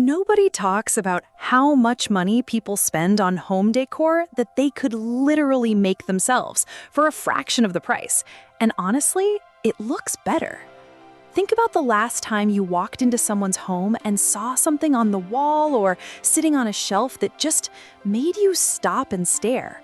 Nobody talks about how much money people spend on home decor that they could literally make themselves for a fraction of the price. And honestly, it looks better. Think about the last time you walked into someone's home and saw something on the wall or sitting on a shelf that just made you stop and stare.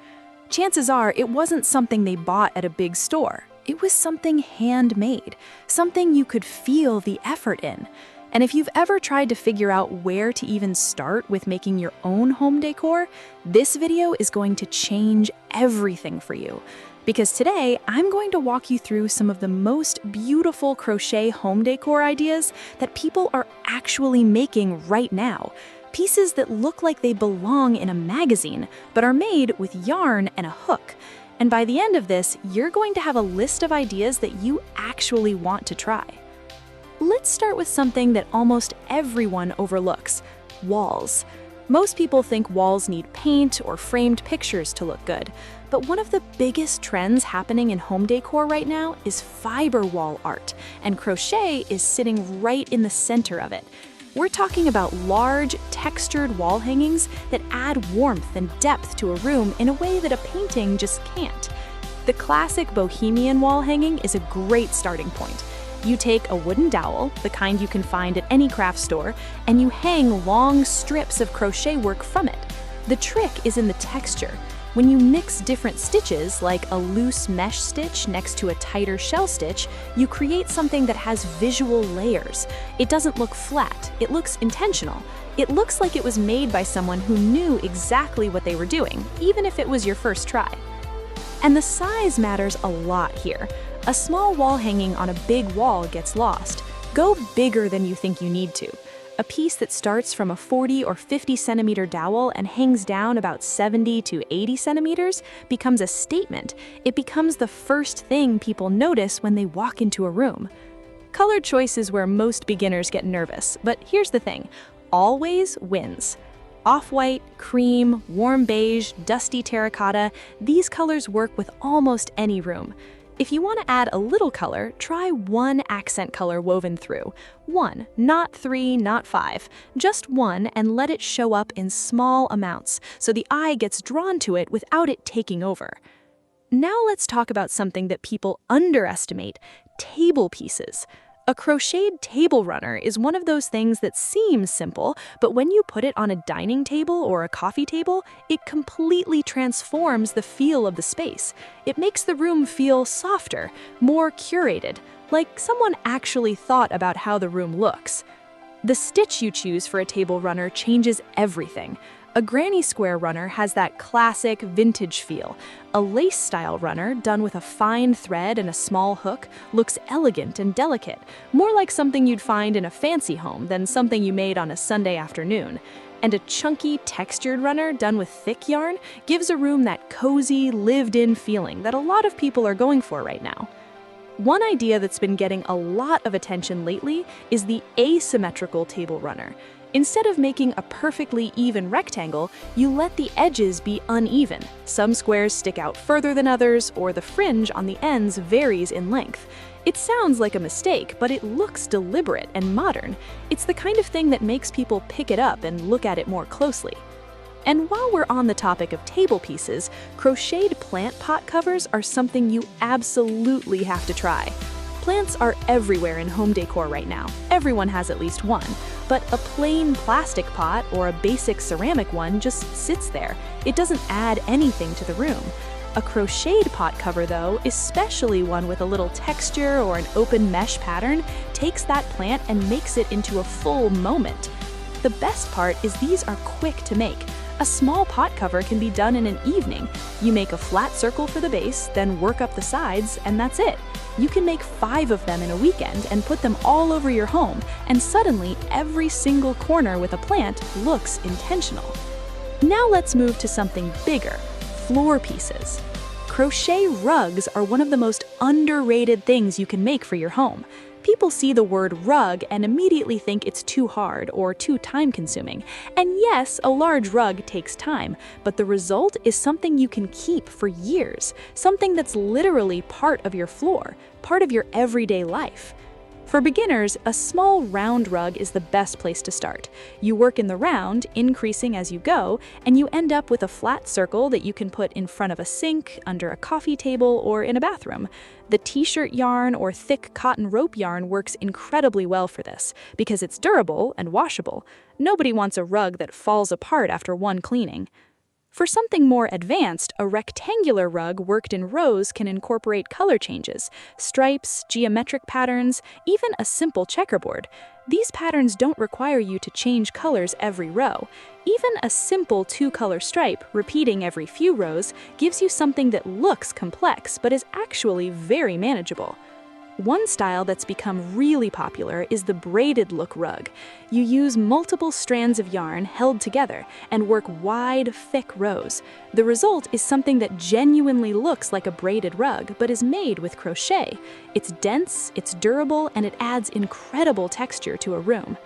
Chances are it wasn't something they bought at a big store. It was something handmade, something you could feel the effort in. And if you've ever tried to figure out where to even start with making your own home decor, this video is going to change everything for you. Because today, I'm going to walk you through some of the most beautiful crochet home decor ideas that people are actually making right now. Pieces that look like they belong in a magazine, but are made with yarn and a hook. And by the end of this, you're going to have a list of ideas that you actually want to try. Let's start with something that almost everyone overlooks: walls. Most people think walls need paint or framed pictures to look good, but one of the biggest trends happening in home decor right now is fiber wall art, and crochet is sitting right in the center of it. We're talking about large, textured wall hangings that add warmth and depth to a room in a way that a painting just can't. The classic bohemian wall hanging is a great starting point. You take a wooden dowel, the kind you can find at any craft store, and you hang long strips of crochet work from it. The trick is in the texture. When you mix different stitches, like a loose mesh stitch next to a tighter shell stitch, you create something that has visual layers. It doesn't look flat, it looks intentional. It looks like it was made by someone who knew exactly what they were doing, even if it was your first try. And the size matters a lot here. A small wall hanging on a big wall gets lost. Go bigger than you think you need to. A piece that starts from a 40 or 50 centimeter dowel and hangs down about 70 to 80 centimeters becomes a statement. It becomes the first thing people notice when they walk into a room. Color choice is where most beginners get nervous, but here's the thing: always wins. Off-white, cream, warm beige, dusty terracotta, these colors work with almost any room. If you want to add a little color, try one accent color woven through. One, not three, not five. Just one, and let it show up in small amounts so the eye gets drawn to it without it taking over. Now let's talk about something that people underestimate: table pieces. A crocheted table runner is one of those things that seems simple, but when you put it on a dining table or a coffee table, it completely transforms the feel of the space. It makes the room feel softer, more curated, like someone actually thought about how the room looks. The stitch you choose for a table runner changes everything. A granny square runner has that classic vintage feel. A lace-style runner, done with a fine thread and a small hook, looks elegant and delicate, more like something you'd find in a fancy home than something you made on a Sunday afternoon. And a chunky, textured runner done with thick yarn gives a room that cozy, lived-in feeling that a lot of people are going for right now. One idea that's been getting a lot of attention lately is the asymmetrical table runner. Instead of making a perfectly even rectangle, you let the edges be uneven. Some squares stick out further than others, or the fringe on the ends varies in length. It sounds like a mistake, but it looks deliberate and modern. It's the kind of thing that makes people pick it up and look at it more closely. And while we're on the topic of table pieces, crocheted plant pot covers are something you absolutely have to try. Plants are everywhere in home decor right now. Everyone has at least one. But a plain plastic pot or a basic ceramic one just sits there. It doesn't add anything to the room. A crocheted pot cover, though, especially one with a little texture or an open mesh pattern, takes that plant and makes it into a full moment. The best part is these are quick to make. A small pot cover can be done in an evening. You make a flat circle for the base, then work up the sides, and that's it. You can make 5 of them in a weekend and put them all over your home, and suddenly every single corner with a plant looks intentional. Now let's move to something bigger: floor pieces. Crochet rugs are one of the most underrated things you can make for your home. People see the word rug and immediately think it's too hard or too time-consuming. And yes, a large rug takes time, but the result is something you can keep for years, something that's literally part of your floor, part of your everyday life. For beginners, a small round rug is the best place to start. You work in the round, increasing as you go, and you end up with a flat circle that you can put in front of a sink, under a coffee table, or in a bathroom. The t-shirt yarn or thick cotton rope yarn works incredibly well for this, because it's durable and washable. Nobody wants a rug that falls apart after one cleaning. For something more advanced, a rectangular rug worked in rows can incorporate color changes, stripes, geometric patterns, even a simple checkerboard. These patterns don't require you to change colors every row. Even a simple two-color stripe, repeating every few rows, gives you something that looks complex but is actually very manageable. One style that's become really popular is the braided look rug. You use multiple strands of yarn held together and work wide, thick rows. The result is something that genuinely looks like a braided rug but is made with crochet. It's dense, it's durable, and it adds incredible texture to a room.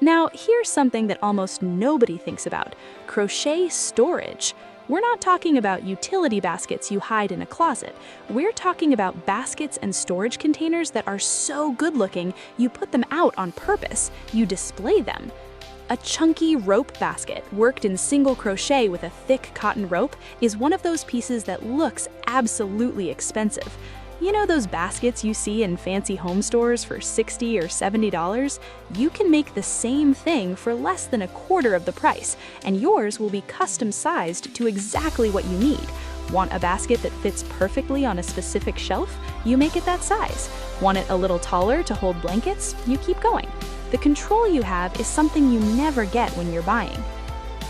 Now, here's something that almost nobody thinks about: crochet storage. We're not talking about utility baskets you hide in a closet. We're talking about baskets and storage containers that are so good-looking you put them out on purpose. You display them. A chunky rope basket worked in single crochet with a thick cotton rope is one of those pieces that looks absolutely expensive. You know those baskets you see in fancy home stores for $60 or $70? You can make the same thing for less than a quarter of the price, and yours will be custom-sized to exactly what you need. Want a basket that fits perfectly on a specific shelf? You make it that size. Want it a little taller to hold blankets? You keep going. The control you have is something you never get when you're buying.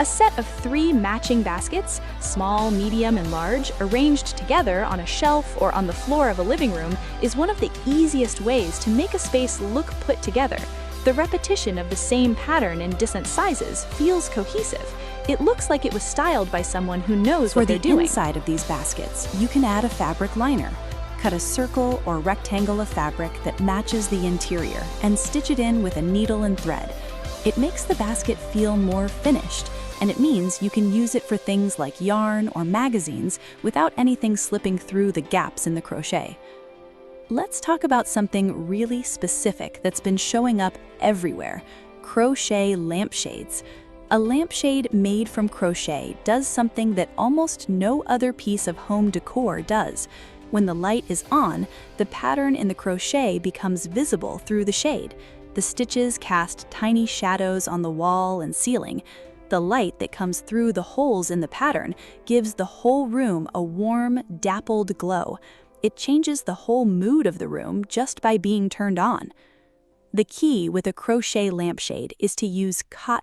A set of 3 matching baskets, small, medium, and large, arranged together on a shelf or on the floor of a living room is one of the easiest ways to make a space look put together. The repetition of the same pattern in different sizes feels cohesive. It looks like it was styled by someone who knows what they're doing. For the inside of these baskets, you can add a fabric liner. Cut a circle or rectangle of fabric that matches the interior and stitch it in with a needle and thread. It makes the basket feel more finished, and it means you can use it for things like yarn or magazines without anything slipping through the gaps in the crochet. Let's talk about something really specific that's been showing up everywhere: crochet lampshades. A lampshade made from crochet does something that almost no other piece of home decor does. When the light is on, the pattern in the crochet becomes visible through the shade. The stitches cast tiny shadows on the wall and ceiling. The light that comes through the holes in the pattern gives the whole room a warm, dappled glow. It changes the whole mood of the room just by being turned on. The key with a crochet lampshade is to use cotton